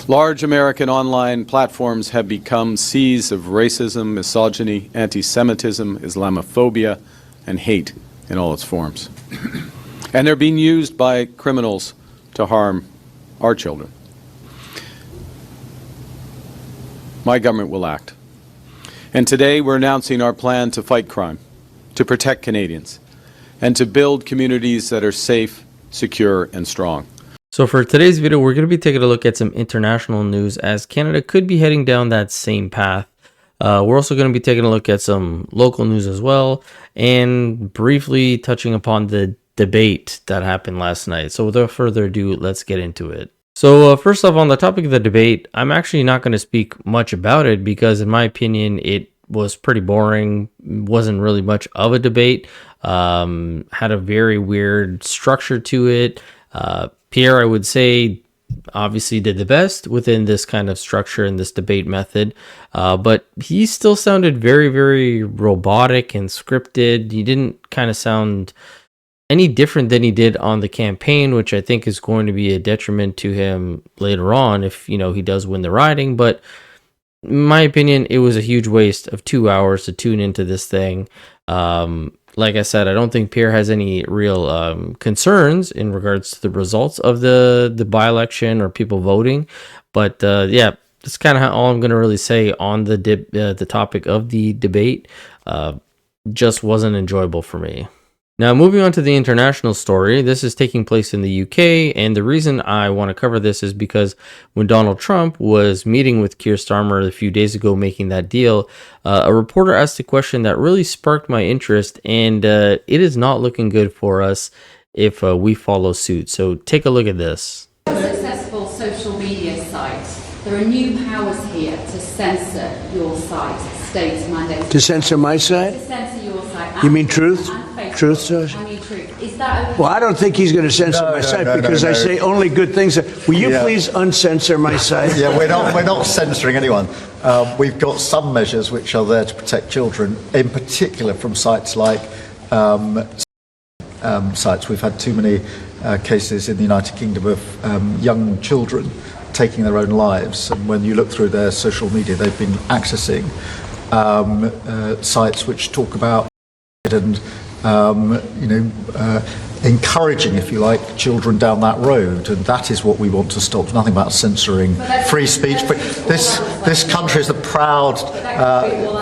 Large American online platforms have become seas of racism, misogyny, anti-Semitism, Islamophobia, and hate in all its forms. And they're being used by criminals to harm our children. My government will act. And today we're announcing our plan to fight crime, to protect Canadians, and to build communities that are safe, secure, and strong. So for today's video, we're going to be taking a look at some international news as Canada could be heading down that same path. We're also going to be taking a look at some local news as well, and briefly touching upon the debate that happened last night. So without further ado, let's get into it. So first off, on the topic of the debate, I'm actually not going to speak much about it because in my opinion, it was pretty boring. Wasn't really much of a debate. Had a very weird structure to it. Pierre, I would say, obviously did the best within this kind of structure and this debate method, but he still sounded very, very robotic and scripted. He didn't kind of sound any different than he did on the campaign, which I think is going to be a detriment to him later on if, you know, he does win the riding. But in my opinion, it was a huge waste of 2 hours to tune into this thing. Like I said, I don't think Pierre has any real concerns in regards to the results of the by-election or people voting. But yeah, that's kind of all I'm going to really say on the topic of the debate. Just wasn't enjoyable for me. Now, moving on to the international story, this is taking place in the UK, and the reason I want to cover this is because when Donald Trump was meeting with Keir Starmer a few days ago making that deal, a reporter asked a question that really sparked my interest, and it is not looking good for us if we follow suit. So take a look at this. Successful social media site. There are new powers here to censor your site, states mandate. To censor my site? To censor your site. You mean Truth? Truth Social? I mean Truth. Is that okay? Well, I don't think he's going to censor my site because I say only good things. Will you please uncensor my site? Yeah, we're not censoring anyone. We've got some measures which are there to protect children, in particular from sites like sites. We've had too many cases in the United Kingdom of young children taking their own lives, and when you look through their social media, they've been accessing sites which talk about and encouraging, if you like, children down that road, and that is what we want to stop. Nothing about censoring free speech. But this country is the proud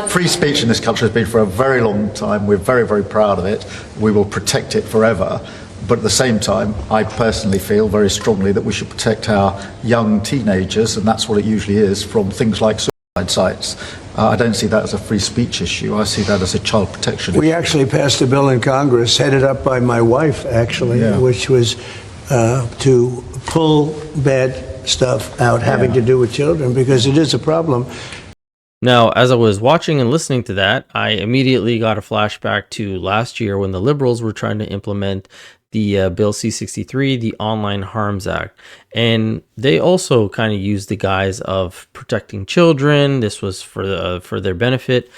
free speech in this country has been for a very long time. We're very, very proud of it. We will protect it forever. But at the same time, I personally feel very strongly that we should protect our young teenagers, and that's what it usually is, from things like suicide sites. I don't see that as a free speech issue. I see that as a child protection issue. We actually passed a bill in Congress, headed up by my wife, actually, which was to pull bad stuff out having to do with children, because it is a problem. Now, as I was watching and listening to that, I immediately got a flashback to last year when the Liberals were trying to implement the Bill C-63, the Online Harms Act. And they also kind of used the guise of protecting children. This was for their benefit.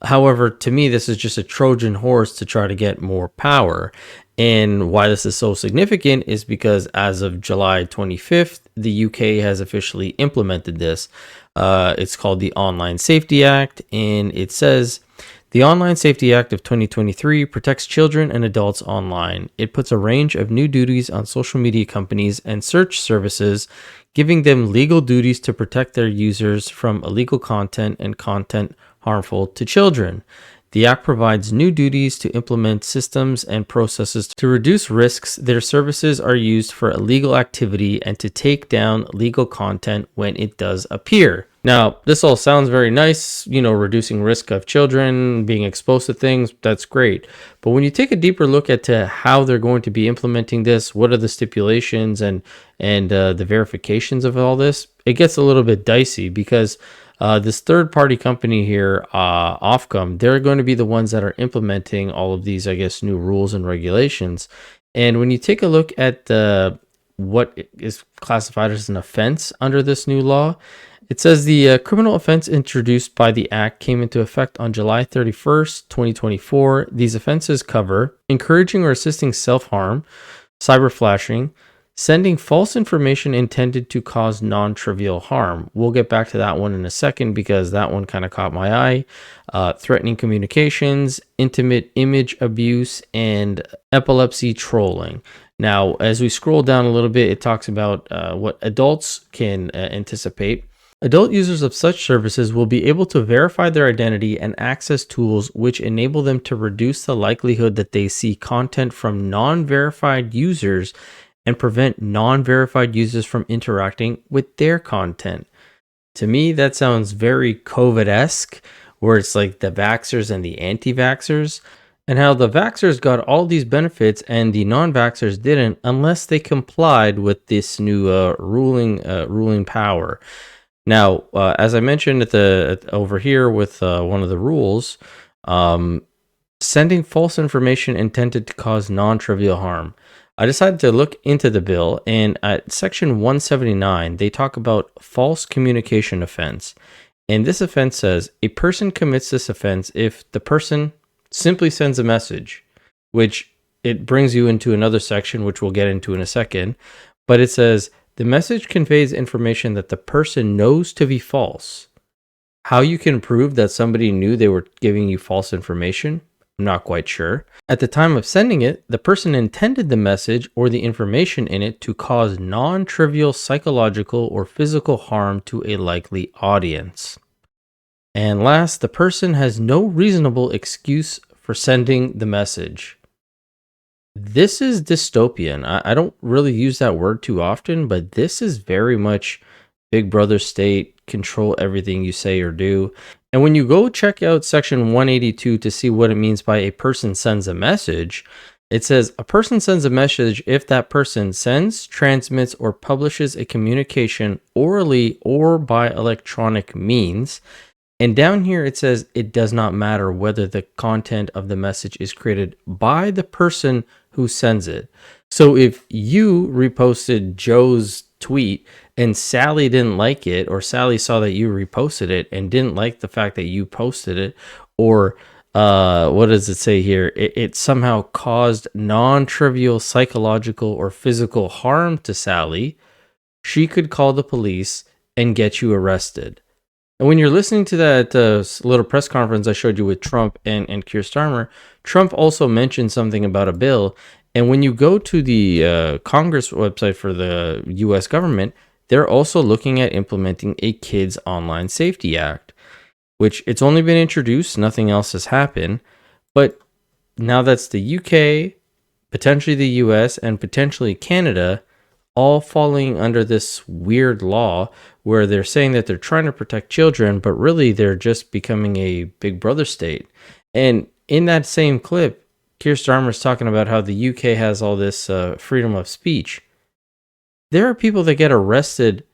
However, to me, this is just a Trojan horse to try to get more power. And why this is so significant is because as of July 25th, the UK has officially implemented this. It's called the Online Safety Act, and it says, the Online Safety Act of 2023 protects children and adults online. It puts a range of new duties on social media companies and search services, giving them legal duties to protect their users from illegal content and content harmful to children. The Act provides new duties to implement systems and processes to reduce risks their services are used for illegal activity and to take down legal content when it does appear. Now, this all sounds very nice, you know, reducing risk of children being exposed to things, that's great. But when you take a deeper look at how they're going to be implementing this, what are the stipulations and the verifications of all this, it gets a little bit dicey because this third-party company here, Ofcom, they're going to be the ones that are implementing all of these, I guess, new rules and regulations. And when you take a look at what is classified as an offense under this new law, it says the criminal offense introduced by the Act came into effect on July 31st, 2024. These offenses cover encouraging or assisting self-harm, cyber flashing, Sending false information intended to cause non-trivial harm. We'll get back to that one in a second because that one kind of caught my eye. Threatening communications, intimate image abuse, and epilepsy trolling. Now, as we scroll down a little bit, it talks about what adults can anticipate. Adult users of such services will be able to verify their identity and access tools which enable them to reduce the likelihood that they see content from non-verified users and prevent non-verified users from interacting with their content. To me, that sounds very COVID-esque, where it's like the vaxxers and the anti-vaxxers, and how the vaxxers got all these benefits and the non-vaxxers didn't unless they complied with this new ruling power. Now, as I mentioned over here with one of the rules, sending false information intended to cause non-trivial harm. I decided to look into the bill, and at section 179, they talk about false communication offense. And this offense says a person commits this offense if the person simply sends a message, which it brings you into another section, which we'll get into in a second. But it says the message conveys information that the person knows to be false. How you can prove that somebody knew they were giving you false information? I'm not quite sure. At the time of sending it, the person intended the message or the information in it to cause non-trivial psychological or physical harm to a likely audience. And last, the person has no reasonable excuse for sending the message. This is dystopian. I don't really use that word too often, but this is very much Big Brother state, control everything you say or do. And when you go check out section 182 to see what it means by a person sends a message, it says a person sends a message if that person sends, transmits, or publishes a communication orally or by electronic means. And down here it says it does not matter whether the content of the message is created by the person who sends it. So if you reposted Joe's tweet and Sally didn't like it, or Sally saw that you reposted it and didn't like the fact that you posted it, or what does it say here? It somehow caused non-trivial psychological or physical harm to Sally, she could call the police and get you arrested. And when you're listening to that little press conference I showed you with Trump and Keir Starmer, Trump also mentioned something about a bill. And when you go to the Congress website for the U.S. government, they're also looking at implementing a Kids Online Safety Act, which it's only been introduced, nothing else has happened. But now that's the UK, potentially the US, and potentially Canada, all falling under this weird law where they're saying that they're trying to protect children, but really they're just becoming a Big Brother state. And in that same clip, Keir Starmer's talking about how the UK has all this freedom of speech. There are people that get arrested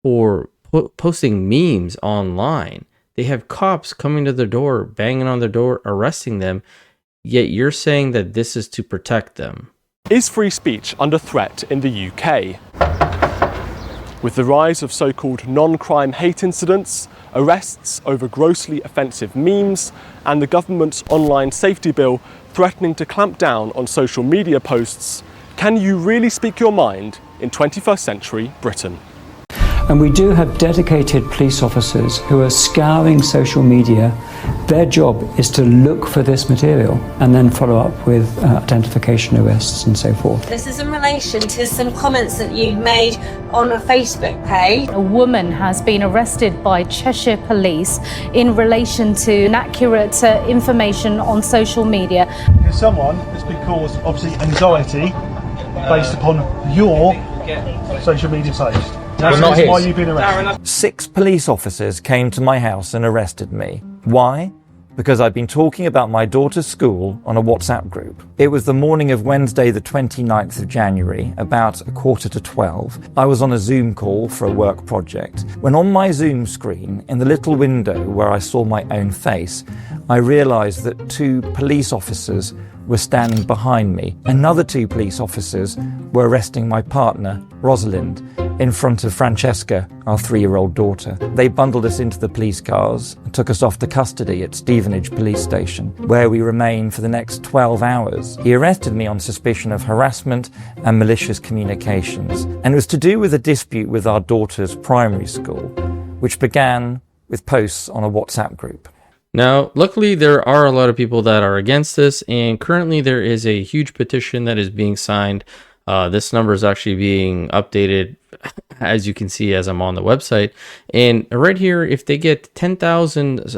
for posting memes online. They have cops coming to their door, banging on their door, arresting them, yet you're saying that this is to protect them. Is free speech under threat in the UK? With the rise of so-called non-crime hate incidents, arrests over grossly offensive memes, and the government's online safety bill threatening to clamp down on social media posts, can you really speak your mind in 21st century Britain? And we do have dedicated police officers who are scouring social media. Their job is to look for this material and then follow up with identification arrests and so forth. This is in relation to some comments that you've made on a Facebook page. A woman has been arrested by Cheshire Police in relation to inaccurate information on social media. Someone has been caused, obviously, anxiety based upon your social media post. That's why you've been arrested. 6 police officers came to my house and arrested me. Why? Because I'd been talking about my daughter's school on a WhatsApp group. It was the morning of Wednesday, the 29th of January, about 11:45. I was on a Zoom call for a work project, when on my Zoom screen, in the little window where I saw my own face, I realised that 2 police officers were standing behind me. Another 2 police officers were arresting my partner, Rosalind, in front of Francesca, our 3-year-old daughter. They bundled us into the police cars and took us off to custody at Stevenage Police Station, where we remained for the next 12 hours. He arrested me on suspicion of harassment and malicious communications, and it was to do with a dispute with our daughter's primary school, which began with posts on a WhatsApp group. Now, luckily, there are a lot of people that are against this, and currently there is a huge petition that is being signed. This number is actually being updated, as you can see, as I'm on the website. And right here, if they get 10,000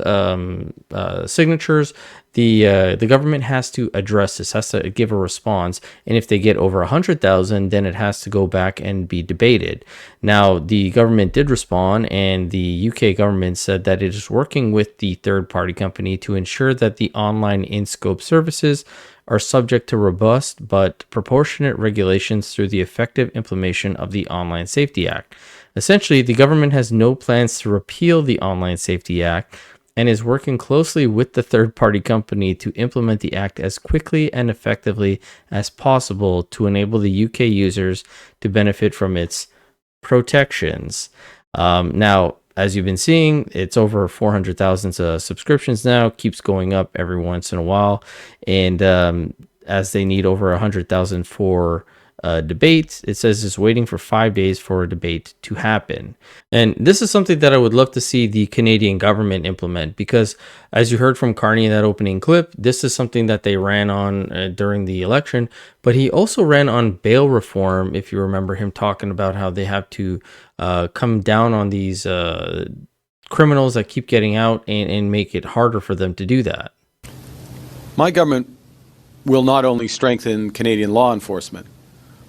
signatures, the government has to address this, has to give a response. And if they get over 100,000, then it has to go back and be debated. Now, the government did respond, and the UK government said that it is working with the third-party company to ensure that the online in-scope services are subject to robust but proportionate regulations through the effective implementation of the Online Safety Act. Essentially, the government has no plans to repeal the Online Safety Act and is working closely with the third-party company to implement the act as quickly and effectively as possible to enable the UK users to benefit from its protections. Now, as you've been seeing, it's over 400,000 subscriptions now, keeps going up every once in a while. And as they need over 100,000 for debate, it says it's waiting for 5 days for a debate to happen. And this is something that I would love to see the Canadian government implement, because as you heard from Carney in that opening clip, this is something that they ran on during the election, but he also ran on bail reform, if you remember him talking about how they have to come down on these criminals that keep getting out and make it harder for them to do that. My government will not only strengthen Canadian law enforcement,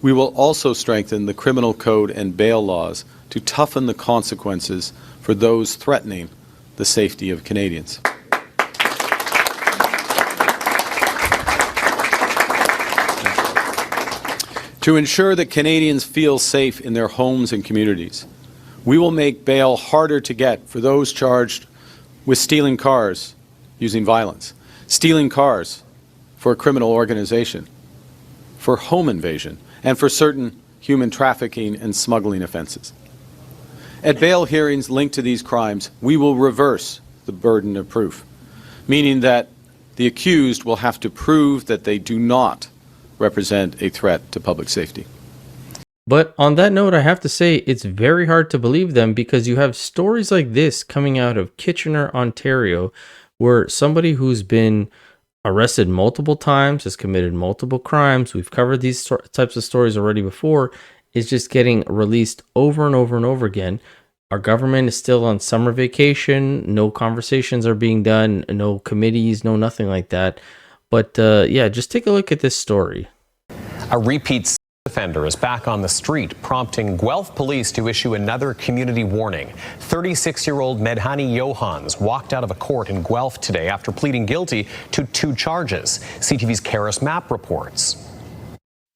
we will also strengthen the criminal code and bail laws to toughen the consequences for those threatening the safety of Canadians. To ensure that Canadians feel safe in their homes and communities, we will make bail harder to get for those charged with stealing cars using violence, stealing cars for a criminal organization, for home invasion, and for certain human trafficking and smuggling offenses. At bail hearings linked to these crimes, we will reverse the burden of proof, meaning that the accused will have to prove that they do not represent a threat to public safety. But on that note, I have to say it's very hard to believe them, because you have stories like this coming out of Kitchener, Ontario, where somebody who's been arrested multiple times, has committed multiple crimes, we've covered these types of stories already before, is just getting released over and over and over again. Our government is still on summer vacation, no conversations are being done, no committees, no nothing like that. But yeah, just take a look at this story. A repeat offender is back on the street, prompting Guelph police to issue another community warning. 36-year-old Medhani Johans walked out of a court in Guelph today after pleading guilty to 2 charges. CTV's Karis Mapp reports.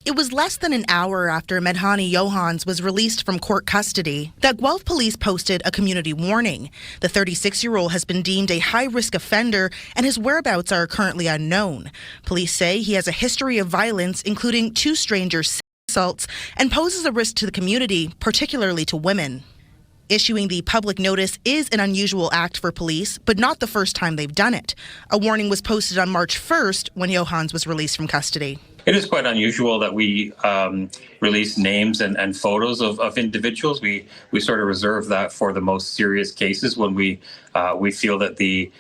It was less than an hour after Medhani Johans was released from court custody that Guelph police posted a community warning. The 36-year-old has been deemed a high-risk offender, and his whereabouts are currently unknown. Police say he has a history of violence, including 2 strangers assaults, and poses a risk to the community, particularly to women. Issuing the public notice is an unusual act for police, but not the first time they've done it. A warning was posted on March 1st when Johans was released from custody. It is quite unusual that we release names and photos of individuals. We sort of reserve that for the most serious cases when we feel that the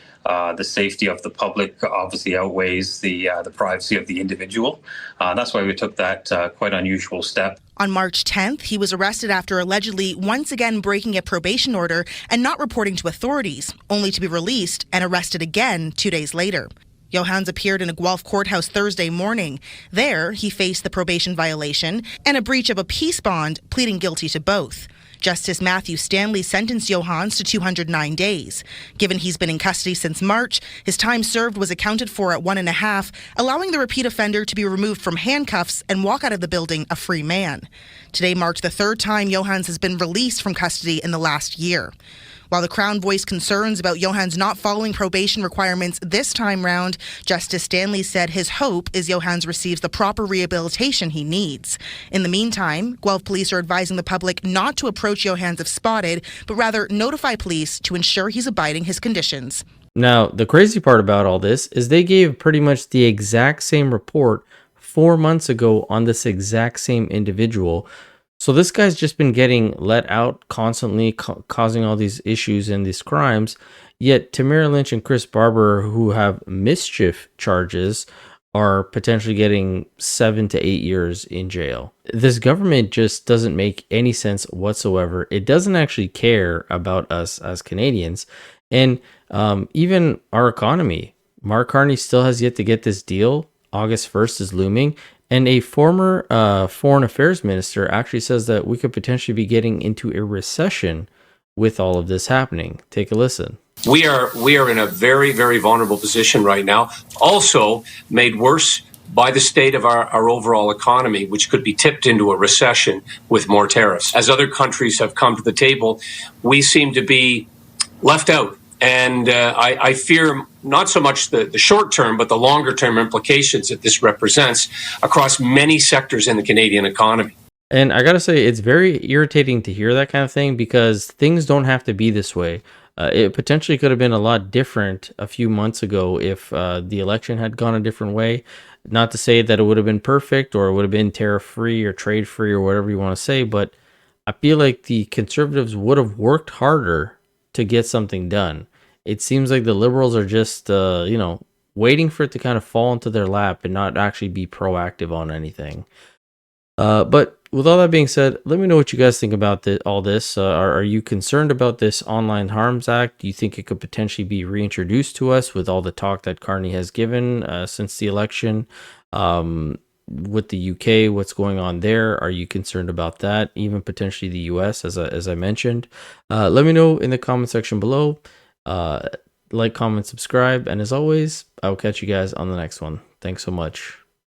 safety of the public obviously outweighs the privacy of the individual. That's why we took that quite unusual step. On March 10th, he was arrested after allegedly once again breaking a probation order and not reporting to authorities, only to be released and arrested again 2 days later. Johans appeared in a Guelph courthouse Thursday morning. There, he faced the probation violation and a breach of a peace bond, pleading guilty to both. Justice Matthew Stanley sentenced Johans to 209 days. Given he's been in custody since March, his time served was accounted for at 1.5, allowing the repeat offender to be removed from handcuffs and walk out of the building a free man. Today marked the 3rd time Johans has been released from custody in the last year. While the Crown voiced concerns about Johans not following probation requirements this time round, Justice Stanley said his hope is Johans receives the proper rehabilitation he needs. In the meantime, Guelph police are advising the public not to approach Johans if spotted, but rather notify police to ensure he's abiding his conditions. Now, the crazy part about all this is they gave pretty much the exact same report 4 months ago on this exact same individual. So this guy's just been getting let out constantly, causing all these issues and these crimes. Yet Tamara Lynch and Chris Barber, who have mischief charges, are potentially getting 7 to 8 years in jail. This government just doesn't make any sense whatsoever. It doesn't actually care about us as Canadians. And even our economy. Mark Carney still has yet to get this deal. August 1st is looming. And a former foreign affairs minister actually says that we could potentially be getting into a recession with all of this happening. Take a listen. We are in a very, very vulnerable position right now. Also made worse by the state of our overall economy, which could be tipped into a recession with more tariffs. As other countries have come to the table, we seem to be left out. And I fear not so much the short term, but the longer term implications that this represents across many sectors in the Canadian economy. And I got to say, it's very irritating to hear that kind of thing because things don't have to be this way. It potentially could have been a lot different a few months ago if the election had gone a different way. Not to say that it would have been perfect or it would have been tariff-free or trade-free or whatever you want to say, but I feel like the Conservatives would have worked harder to get something done. It seems like the Liberals are just, waiting for it to kind of fall into their lap and not actually be proactive on anything. But with all that being said, let me know what you guys think about all this. Are you concerned about this Online Harms Act? Do you think it could potentially be reintroduced to us with all the talk that Carney has given since the election? With the UK, what's going on there? Are you concerned about that? Even potentially the US, as I mentioned. Let me know in the comment section below. Like, comment, subscribe, and as always, I'll catch you guys on the next one. Thanks so much.